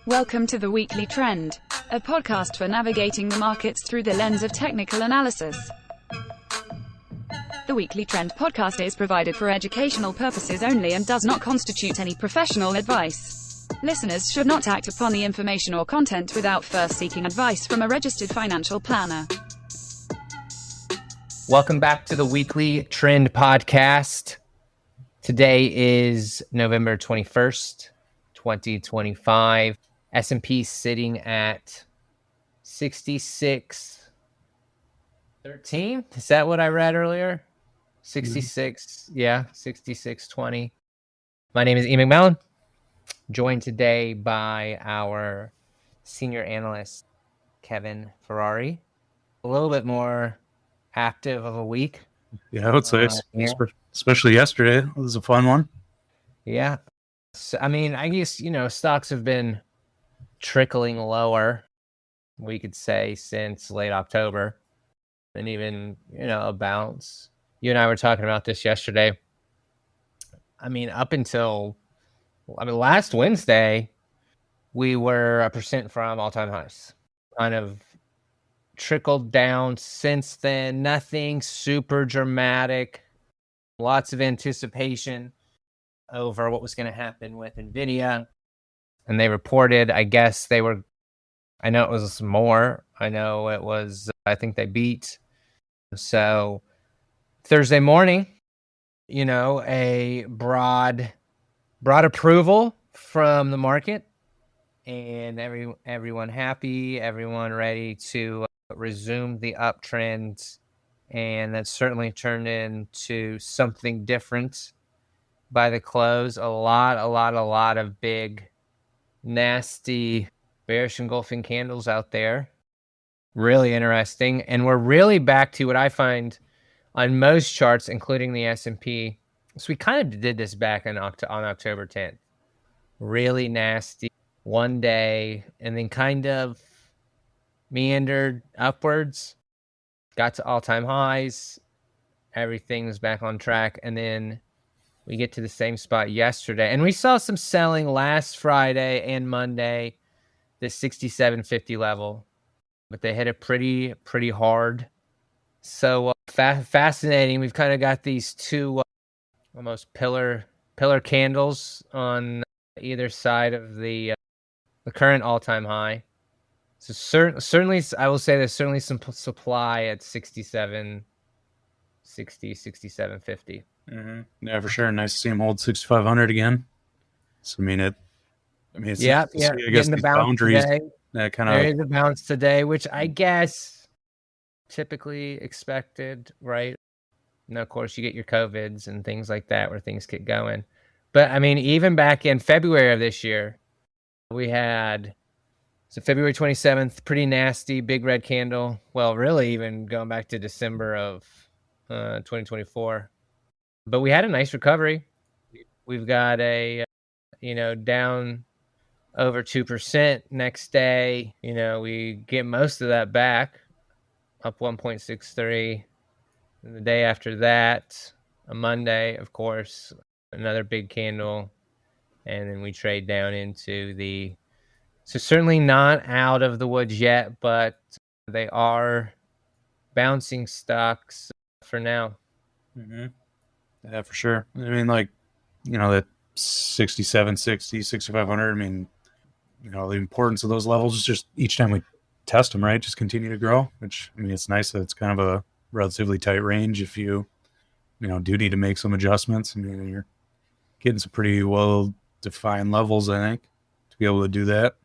Welcome to the Weekly Trend, a podcast for navigating the markets through the lens of technical analysis. The Weekly Trend podcast is provided for educational purposes only and does not constitute any professional advice. Listeners should not act upon the information or content without first seeking advice from a registered financial planner. Welcome back to the Weekly Trend podcast. Today is November 21st, 2025. S&P sitting at 66.13. Is that what I read earlier? 66, yeah, 66.20. My name is McMillan, joined today by our senior analyst, Kevin Firari. A little bit more active of a week. Yeah, I would say, especially yesterday. It was a fun one. Yeah. So, I mean, I guess, stocks have been trickling lower, we could say, since late October, and even, a bounce. You and I were talking about this yesterday. I mean, up until, last Wednesday, we were 1% from all-time highs. Kind of trickled down since then. Nothing super dramatic. Lots of anticipation over what was going to happen with Nvidia. And they reported, I know it was more. I think they beat. So Thursday morning, a broad approval from the market, and everyone happy, everyone ready to resume the uptrend. And that certainly turned into something different by the close. A lot of big, nasty, bearish engulfing candles out there. Really interesting. And we're really back to what I find on most charts, including the S&P. So we kind of did this back on October 10th. Really nasty one day, and then kind of meandered upwards, got to all-time highs. Everything was back on track, and then we get to the same spot yesterday. And we saw some selling last Friday and Monday, the 67.50 level, but they hit it pretty hard. So fascinating. We've kind of got these two almost pillar candles on either side of the current all-time high. So certainly, I will say there's certainly some supply at 67.50. Mm-hmm. Yeah, for sure. Nice to see him hold 6,500 again. So it's yeah. I guess the boundaries today. That kind of. There is a bounce today, which I guess typically expected, right? And of course, you get your COVIDs and things like that where things get going. But I mean, even back in February of this year, we had February 27th, pretty nasty, big red candle. Well, really, even going back to December of 2024. But we had a nice recovery. We've got a, down over 2% next day. We get most of that back, up 1.63. And the day after that, a Monday, of course, another big candle. And then we trade down into so certainly not out of the woods yet, but they are bouncing stocks for now. Mm-hmm. Yeah, for sure. That 67.60, 6,500. The importance of those levels is just each time we test them, right? Just continue to grow, which, it's nice that it's kind of a relatively tight range if you, do need to make some adjustments. You're getting some pretty well-defined levels, I think, to be able to do that.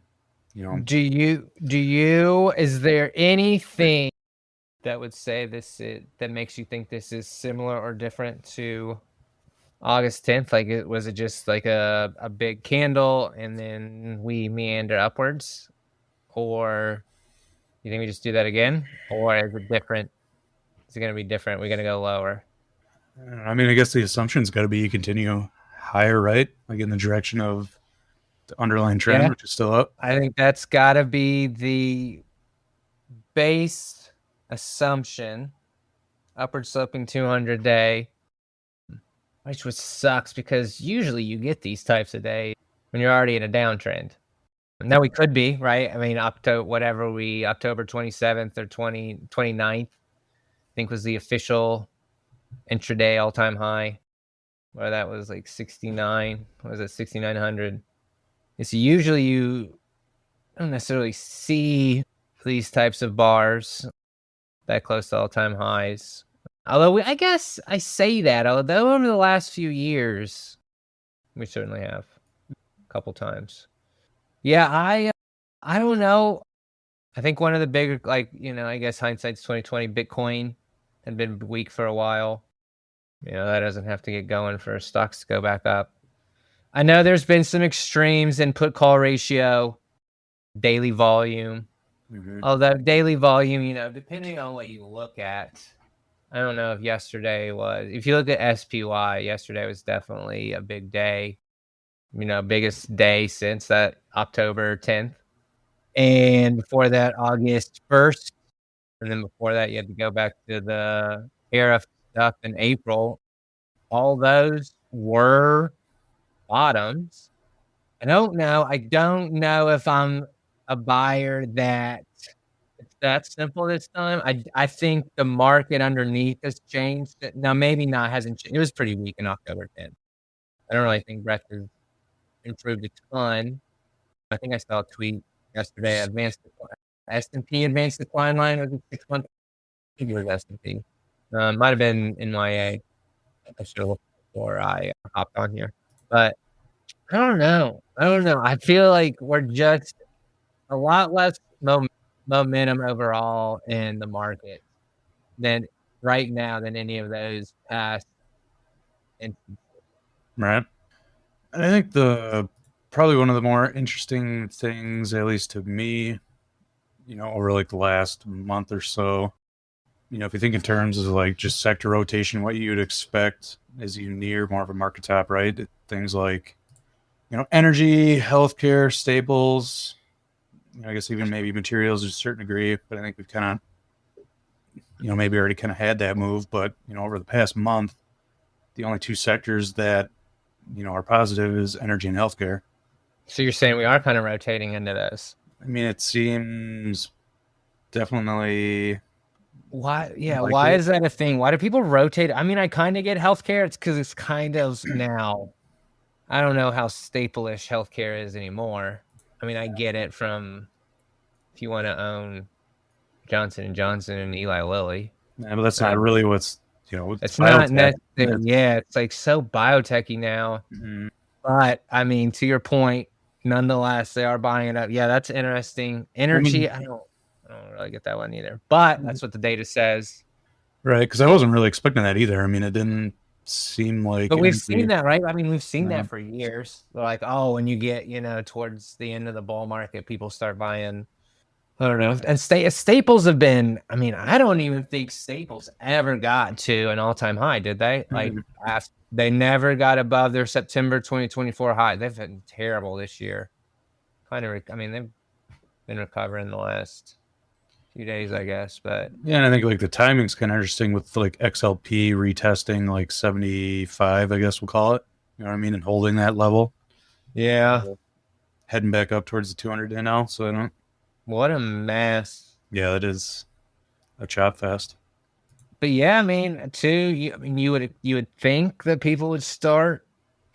Is there anything that would say that makes you think this is similar or different to August 10th? Was it just like a big candle and then we meander upwards? Or you think we just do that again? Or is it different? Is it going to be different? We're going to go lower? I guess the assumption's got to be you continue higher, right? Like in the direction of the underlying trend, which is still up. I think that's got to be the base assumption. Upward sloping 200-day, which sucks because usually you get these types of days when you're already in a downtrend. Now we could be, right? I mean, October 27th or 29th, I think was the official intraday all-time high, where that was like 69. What was it, 6,900? It's usually you don't necessarily see these types of bars that close to all-time highs. Although I guess I say that, although over the last few years, we certainly have a couple times. Yeah, I don't know. I think one of the bigger, I guess hindsight's 2020, Bitcoin had been weak for a while. That doesn't have to get going for stocks to go back up. I know there's been some extremes in put call ratio, daily volume. Mm-hmm. Although daily volume, depending on what you look at, I don't know if yesterday was, if you look at SPY, yesterday was definitely a big day. Biggest day since that October 10th. And before that, August 1st. And then before that, you had to go back to the tariff stuff in April. All those were bottoms. I don't know if I'm a buyer that it's that simple this time. I think the market underneath has changed. Now, maybe not, hasn't changed. It was pretty weak in October 10th. I don't really think Brecht has improved a ton. I think I saw a tweet yesterday. S&P advanced decline line over 6 months. I think it was S&P. Might have been NYA. I should have looked before I hopped on here. But I don't know. I feel like we're just a lot less momentum overall in the market than right now than any of those past instances. Right. And I think probably one of the more interesting things, at least to me, over like the last month or so, if you think in terms of like just sector rotation, what you'd expect as you near more of a market top, right? Things like, energy, healthcare, staples, I guess even maybe materials to a certain degree, but I think we've kind of, maybe already kind of had that move. But, over the past month, the only two sectors that, are positive is energy and healthcare. So you're saying we are kind of rotating into those? I mean, it seems definitely. Why? Yeah. Why is that a thing? Why do people rotate? I mean, I kind of get healthcare. It's because it's kind of now. I don't know how staple-ish healthcare is anymore. I mean, I get it from if you want to own Johnson & Johnson and Eli Lilly. Yeah, but that's not really what's, it's not necessarily. Yeah, it's like so biotechy now. Mm-hmm. But I mean, to your point, nonetheless, they are buying it up. Yeah, that's interesting. Energy, I don't really get that one either. But that's what the data says. Right, because I wasn't really expecting that either. I mean, it didn't seem like. But we've seen that, right? I mean, we've seen that for years. They're like, oh, when you get, towards the end of the bull market, people start buying. I don't know. And staples have been, I mean, I don't even think staples ever got to an all-time high, did they? Like, they never got above their September 2024 high. They've been terrible this year. They've been recovering the last few days, I guess. But yeah, and I think like the timing's kind of interesting with like XLP retesting like 75, I guess we'll call it. You know what I mean? And holding that level. Yeah. Heading back up towards the 200 day now. So I don't. What a mess. Yeah, that is a chop fest. But yeah, I mean, you would think that people would start,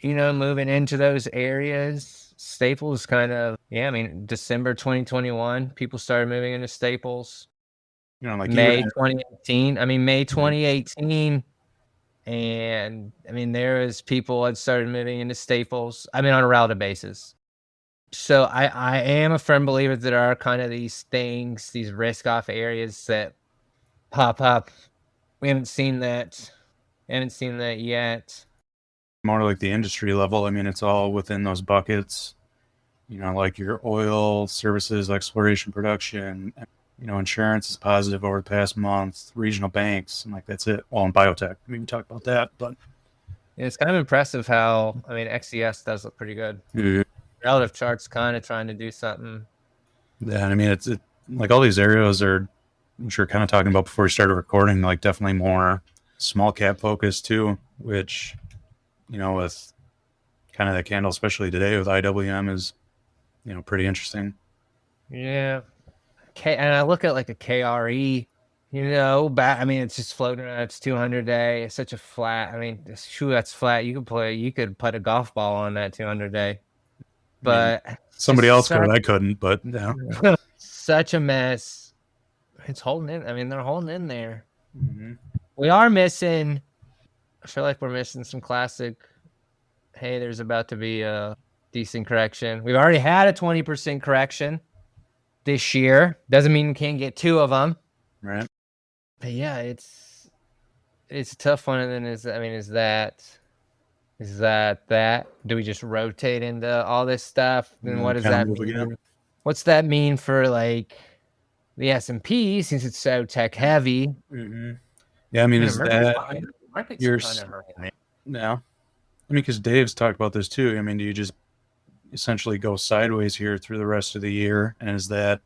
moving into those areas. Staples kind of, I mean, December 2021, people started moving into staples. Like May 2018. I mean, May 2018. And I mean, there is people that started moving into staples. I mean, on a relative basis. So I am a firm believer that there are kind of these things, these risk off areas that pop up. We haven't seen that yet. More like the industry level. I mean, it's all within those buckets. Like your oil, services, exploration, production. Insurance is positive over the past month. Regional banks, and like that's it. Well, in biotech, we can talk about that, but it's kind of impressive how XCS does look pretty good. Yeah. Relative charts kind of trying to do something. Yeah, and I mean it's like all these areas are, which we're kind of talking about before we started recording, like definitely more small cap focused too. Which, with kind of that candle, especially today with IWM, is pretty interesting. Yeah. And I look at like a KRE, I mean, it's just floating around. It's 200 day. It's such a flat. I mean, that's flat. You could put a golf ball on that 200 day. But I mean, somebody else could. I couldn't, but yeah. Such a mess. It's holding in. I mean, they're holding in there. Mm-hmm. We are missing. I feel like we're missing some classic. Hey, there's about to be a decent correction. We've already had a 20% correction this year. Doesn't mean we can't get two of them. Right. But yeah, it's a tough one. And then is that? Do we just rotate into all this stuff? Then what does that mean? Again? What's that mean for like the S&P since it's so tech heavy? Mm-hmm. Yeah, I mean, is that your yeah? I mean, because Dave's talked about this too. I mean, do you just essentially go sideways here through the rest of the year, and is that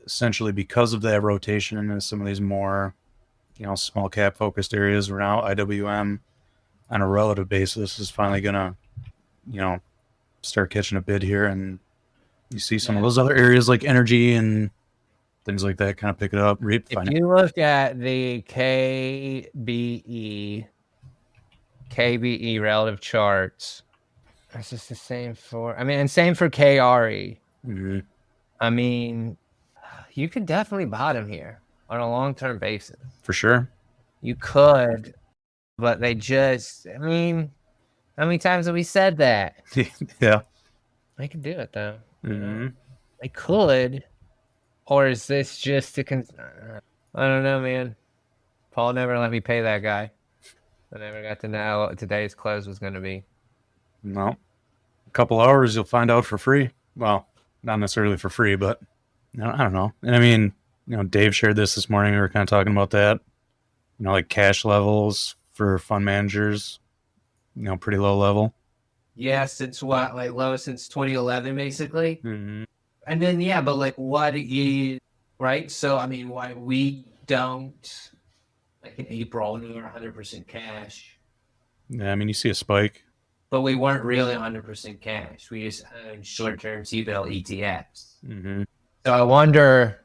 essentially because of that rotation into some of these more, small cap focused areas where now IWM on a relative basis is finally gonna, start catching a bid here, and you see some of those other areas like energy and things like that kind of pick it up. If you look at the KBE relative charts, it's just the same and same for KRE. Mm-hmm. I mean, you could definitely bottom here on a long-term basis. For sure. You could, but they just, I mean, how many times have we said that? Yeah. They could do it, though. Mm-hmm. They could. Or is this just I don't know, man. Paul never let me pay that guy. I never got to know what today's close was going to be. No. A couple hours, you'll find out for free. Well, not necessarily for free, but I don't know. And I mean, Dave shared this morning. We were kind of talking about that. Like cash levels for fund managers, pretty low level. Yeah, since what? Like lowest since 2011, basically? Mm-hmm. And then, but like what right? So, I mean, why we don't, like in April, we were 100% cash. Yeah, I mean, you see a spike. But we weren't really 100% cash. We just owned short-term T-bill ETFs. Mm-hmm. So I wonder,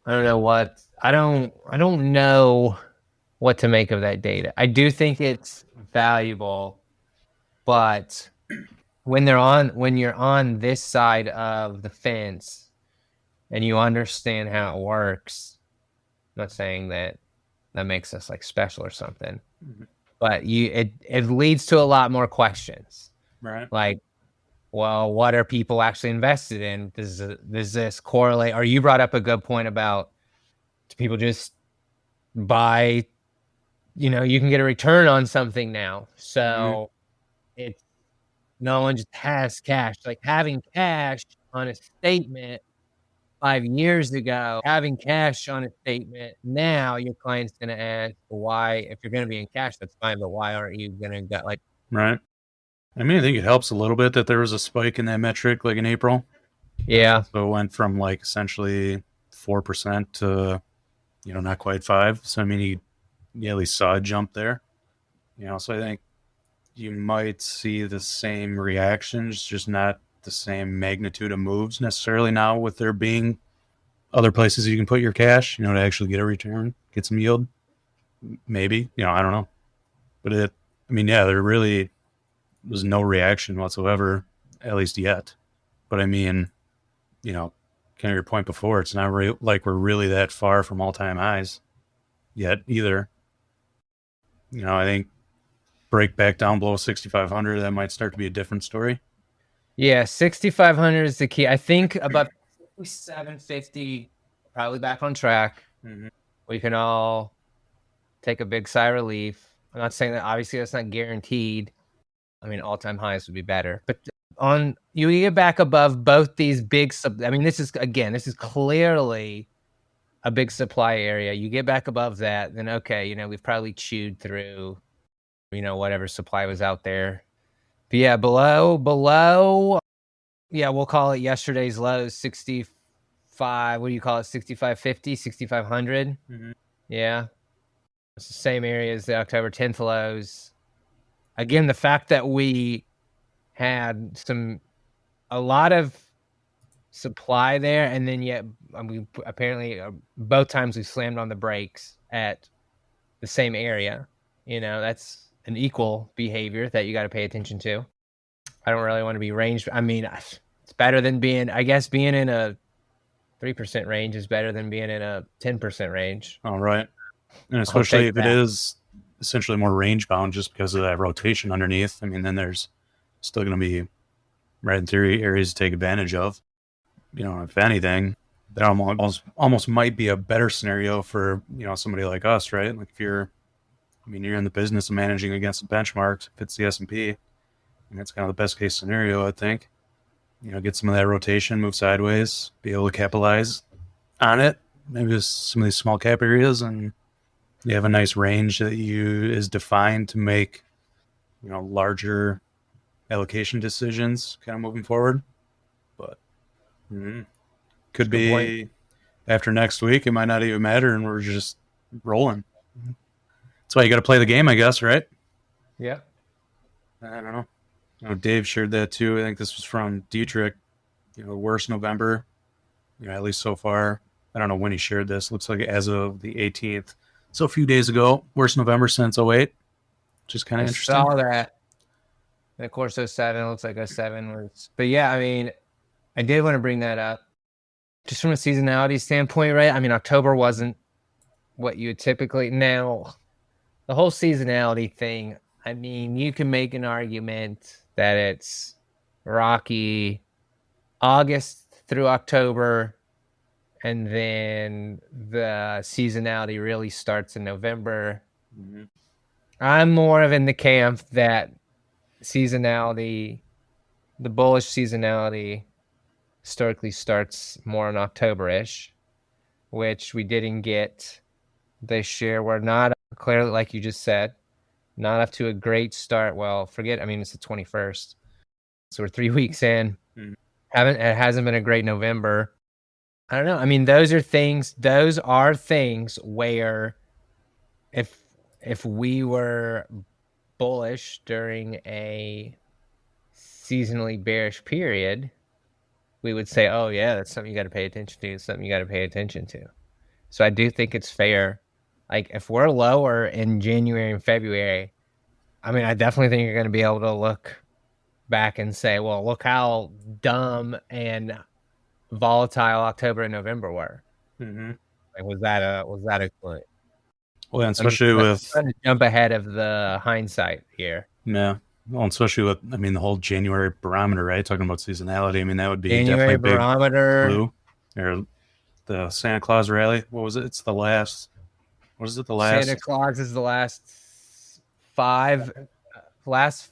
I don't know what to make of that data. I do think it's valuable, but when you're on this side of the fence and you understand how it works, I'm not saying that makes us like special or something, but it leads to a lot more questions. Right. Like, well, what are people actually invested in? Does this correlate? Or you brought up a good point about, do people just buy, you can get a return on something now. So no one just has cash. Like having cash on a statement 5 years ago, having cash on a statement now, your client's going to ask why. If you're going to be in cash, that's fine, but why aren't you going to get like? Right. I mean, I think it helps a little bit that there was a spike in that metric, like in April. Yeah. So it went from like essentially 4% to, not quite 5%. So I mean, you at least saw a jump there. So I think you might see the same reactions, just not the same magnitude of moves necessarily now, with there being other places you can put your cash, to actually get a return, get some yield. Maybe, I don't know. But there really was no reaction whatsoever, at least yet. But I mean, kind of your point before, it's not like we're really that far from all-time highs yet either. I think break back down below 6,500, that might start to be a different story. Yeah, 6,500 is the key. I think about 750, probably back on track. Mm-hmm. We can all take a big sigh of relief. I'm not saying that, obviously that's not guaranteed. I mean, all-time highs would be better. But you get back above both these big this is clearly a big supply area. You get back above that, then okay, we've probably chewed through, whatever supply was out there. But yeah, below, yeah, we'll call it yesterday's lows, 65, what do you call it, 6550, 6,500? Mm-hmm. Yeah. It's the same area as the October 10th lows. Again, the fact that we had some a lot of supply there, and then yet apparently both times we slammed on the brakes at the same area. That's an equal behavior that you got to pay attention to. I don't really want to be ranged. I mean, it's better than being in a 3% range is better than being in a 10% range. All right. And especially if it is essentially more range bound just because of that rotation underneath. I mean, then there's still going to be, right in theory, areas to take advantage of. If anything, that almost might be a better scenario for, somebody like us, right? Like if you're in the business of managing against the benchmarks, if it's the S&P, and that's kind of the best case scenario, I think. Get some of that rotation, move sideways, be able to capitalize on it. Maybe just some of these small cap areas, and you have a nice range that is defined to make, larger allocation decisions kind of moving forward. But could be point. After next week, it might not even matter, and we're just rolling. That's why you got to play the game, I guess, right? Yeah. I don't know. Dave shared that too. I think this was from Dietrich. Worst November, at least so far. I don't know when he shared this. Looks like as of the 18th. So a few days ago, worst November since 08. Just kind of interesting. I saw that. And of course, 07, it looks like 07 was. But yeah, I mean, I did want to bring that up. Just from a seasonality standpoint, right? I mean, October wasn't what you would typically. Now, the whole seasonality thing, I mean, you can make an argument that it's rocky August through October, and then the seasonality really starts in November. Mm-hmm. I'm more of in the camp that seasonality, the bullish seasonality, historically starts more in October-ish, which we didn't get this year. We're not clearly, like you just said, not up to a great start. Well, it's the 21st. So we're 3 weeks in. Mm-hmm. It hasn't been a great November. I don't know. I mean, those are things where if we were bullish during a seasonally bearish period, we would say, oh yeah, that's something you got to pay attention to. It's something you got to pay attention to. So I do think it's fair. Like if we're lower in January and February, I mean, I definitely think you're going to be able to look back and say, well, look how dumb and volatile October and November were. Mm-hmm. Like, was that a point? Well, and especially with trying to jump ahead of the hindsight here. Yeah. Well, especially with the whole January barometer, right? Talking about seasonality. I mean, that would be January definitely barometer, big blue, or the Santa Claus rally. What was it? It's the last. What is it? The last Santa Claus is the last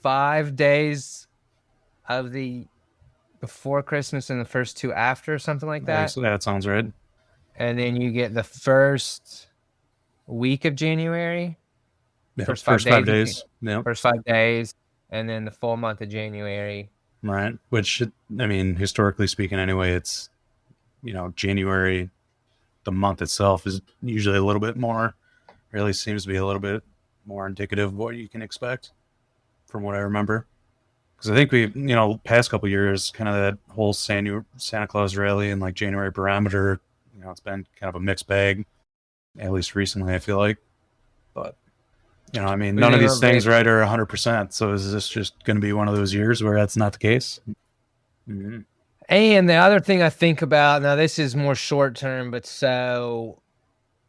5 days of the before Christmas and the first 2 after, something like that. So that sounds right. And then you get the first week of January. Yeah, first 5 days. Yeah. First 5 days, and then the full month of January. Right. Which, I mean, historically speaking, anyway, it's January, the month itself is usually a little bit more. Really seems to be a little bit more indicative of what you can expect, from what I remember. Because I think we, past couple of years, kind of that whole Santa Claus rally and like January barometer, it's been kind of a mixed bag, at least recently, I feel like. But, I mean, none of these things, right, are 100%. So is this just going to be one of those years where that's not the case? Mm-hmm. And the other thing I think about, now this is more short term, but all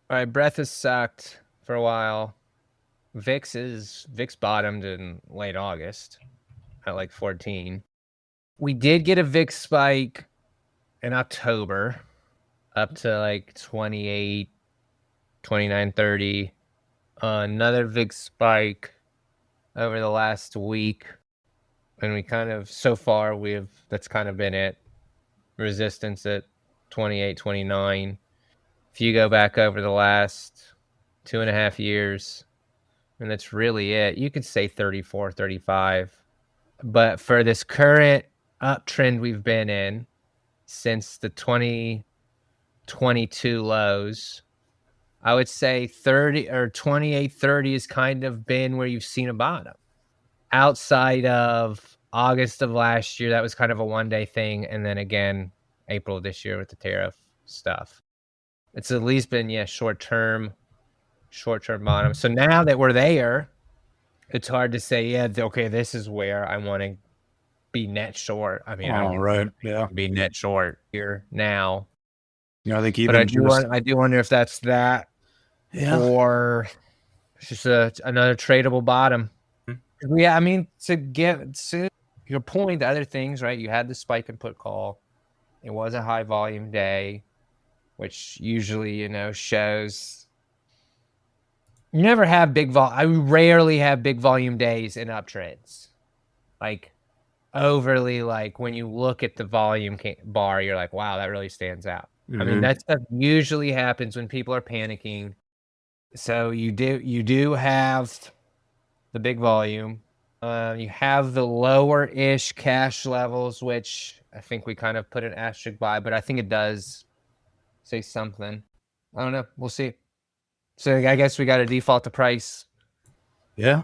right, breath has sucked for a while. VIX bottomed in late August at like 14. We did get a VIX spike in October up to like 28, 29, 30. Another VIX spike over the last week. And we kind of, so far, that's kind of been it. Resistance at 28, 29. If you go back over the last 2.5 years, and that's really it, you could say 34, 35. But for this current uptrend we've been in since the 2022 lows, I would say 30 or 28, 30 has kind of been where you've seen a bottom. Outside of August of last year, that was kind of a one-day thing. And then again, April of this year with the tariff stuff. It's at least been, short-term bottom. So now that we're there, it's hard to say, okay, this is where I want to be net short. I mean, right. Yeah. be net short here now. I think But I do wonder if that's that, or it's just another tradable bottom. Yeah, I mean, to get to your point, the other things, right? You had the spike and put call. It was a high volume day, which usually, shows you never have I rarely have big volume days in uptrends. Like overly, like when you look at the volume bar, you're like, wow, that really stands out. Mm-hmm. I mean, that stuff usually happens when people are panicking. So you do have the big volume. You have the lower-ish cash levels, which I think we kind of put an asterisk by, but I think it does say something. I don't know. We'll see. So I guess we got to default to price. Yeah,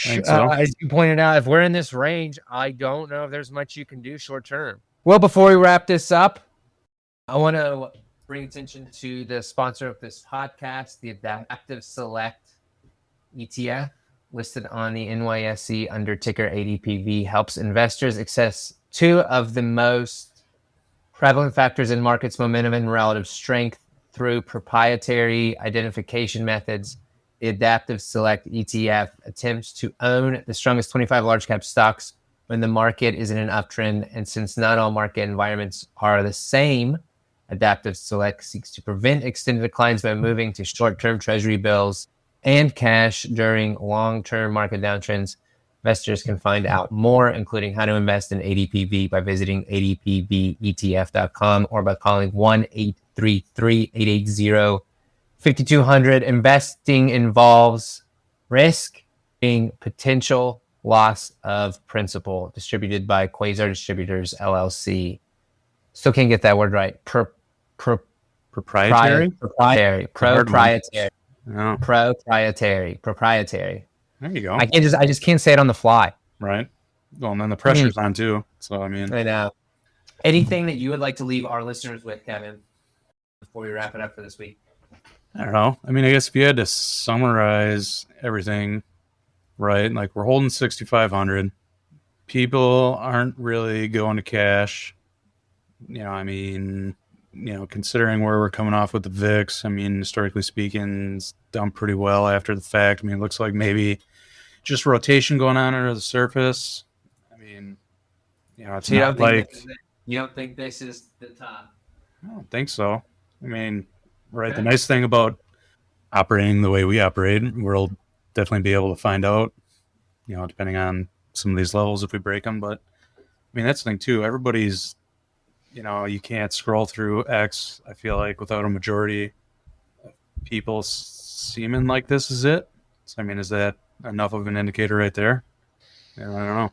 I think so. As you pointed out, if we're in this range, I don't know if there's much you can do short term. Well, before we wrap this up, I want to bring attention to the sponsor of this podcast, the Adaptive Select ETF, listed on the NYSE under ticker ADPV, helps investors access two of the most prevalent factors in markets: momentum and relative strength, through proprietary identification methods. The Adaptive Select ETF attempts to own the strongest 25 large cap stocks when the market is in an uptrend. And since not all market environments are the same, Adaptive Select seeks to prevent extended declines by moving to short-term treasury bills and cash during long-term market downtrends. Investors can find out more, including how to invest in ADPV, by visiting adpvetf.com or by calling 1-833-880-5200. Investing involves risk, being potential loss of principal. Distributed by Quasar Distributors, LLC. Still can't get that word right. Proprietary? Proprietary. There you go. I just can't say it on the fly. Right. Well, and then the pressure's on too. So I mean, I know. Anything that you would like to leave our listeners with, Kevin, before we wrap it up for this week? I don't know. I mean, I guess if you had to summarize everything, right? Like we're holding 6,500. People aren't really going to cash. Considering where we're coming off with the VIX, I mean, historically speaking, it's done pretty well after the fact. I mean, it looks like maybe just rotation going on under the surface. I mean, it's You not don't like... You don't think this is the top? I don't think so. I mean, right, okay. The nice thing about operating the way we operate, we'll definitely be able to find out, depending on some of these levels if we break them. But, I mean, that's the thing, too. Everybody's... you can't scroll through X, I feel like, without a majority of people seeming like this is it. So, I mean, is that enough of an indicator right there? I don't know.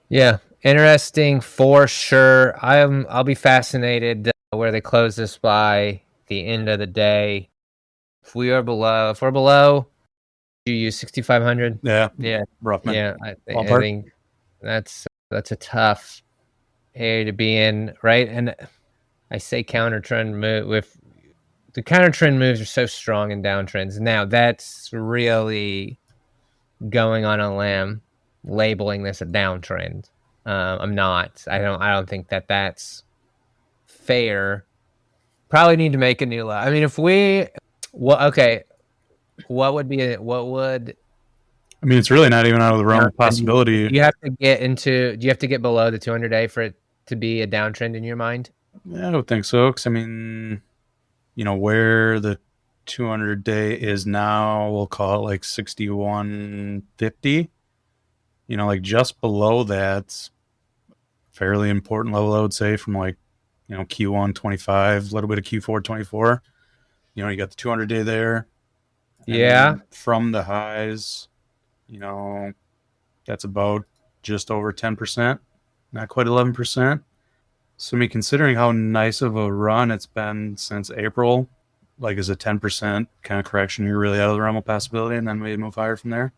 Yeah, interesting for sure. I'll be fascinated where they close this by the end of the day. If we're below, you use 6,500. Yeah, rough. Yeah, I think that's a tough area to be in, right? And I say counter trend move. With the counter trend moves are so strong in downtrends. Now that's really going on a limb, labeling this a downtrend. I'm not. I don't think that's fair. Probably need to make a new low. I mean, what would be what would? I mean, it's really not even out of the realm of possibility. Do you have to get below the 200-day for it to be a downtrend in your mind? I don't think so. Because I mean, where the 200-day is now, we'll call it like 6150. Like just below that's fairly important level, I would say, from like, Q1 25, a little bit of Q4 24. You got the 200-day there. Yeah. From the highs, that's about just over 10%, not quite 11%. So, I mean, considering how nice of a run it's been since April, like, is a 10% kind of correction here really out of the realm of possibility, and then we move higher from there?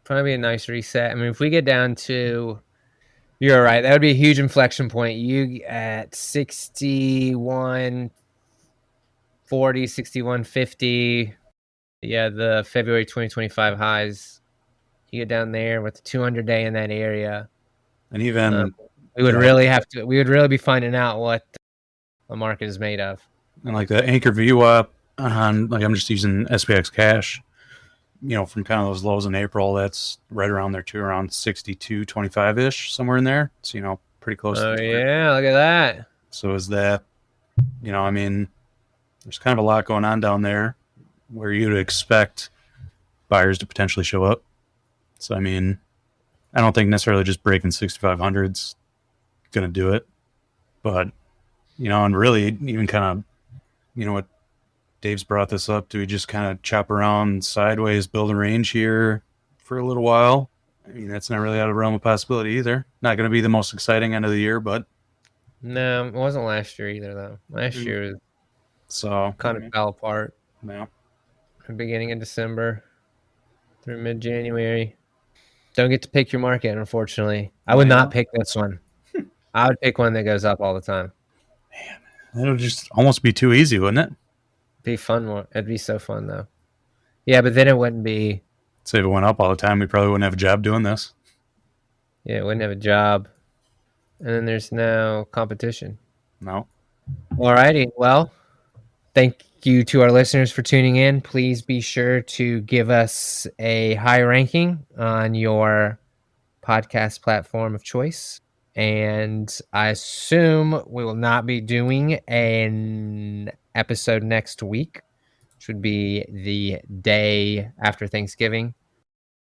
Probably a nice reset. I mean, if we get down to You're right. That would be a huge inflection point. You at 61.40, 61.50. Yeah, the February 2025 highs. You get down there with the 200-day in that area. And even we would really have to. We would really be finding out what the market is made of. And like the anchor VWAP on, like I'm just using SPX cash, from kind of those lows in April, that's right around there too, around 62.25 ish, somewhere in there. So, pretty close. Oh, yeah, look at that. So is that, there's kind of a lot going on down there where you'd expect buyers to potentially show up. So, I don't think necessarily just breaking 6,500's going to do it. But, and really even kind of, what Dave's brought this up, do we just kind of chop around sideways, build a range here for a little while? That's not really out of realm of possibility either. Not going to be the most exciting end of the year, but no, it wasn't last year either, though. Last year so kind of fell apart. Yeah. Beginning of December through mid-January. Don't get to pick your market, unfortunately. I would not pick this one. I would pick one that goes up all the time. Man, it'll just almost be too easy, wouldn't it? Be fun. It'd be so fun, though. Yeah, but then it wouldn't be. Say if it went up all the time, we probably wouldn't have a job doing this. Yeah, it wouldn't have a job. And then there's no competition. No. All righty. Well, thank you to our listeners for tuning in. Please be sure to give us a high ranking on your podcast platform of choice. And I assume we will not be doing an episode next week, which would be the day after Thanksgiving.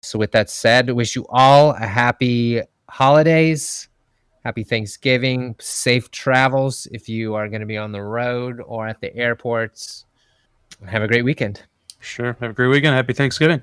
So with that said, wish you all a happy holidays, happy Thanksgiving, safe travels if you are going to be on the road or at the airports. Have a great weekend. Sure. Have a great weekend. Happy Thanksgiving.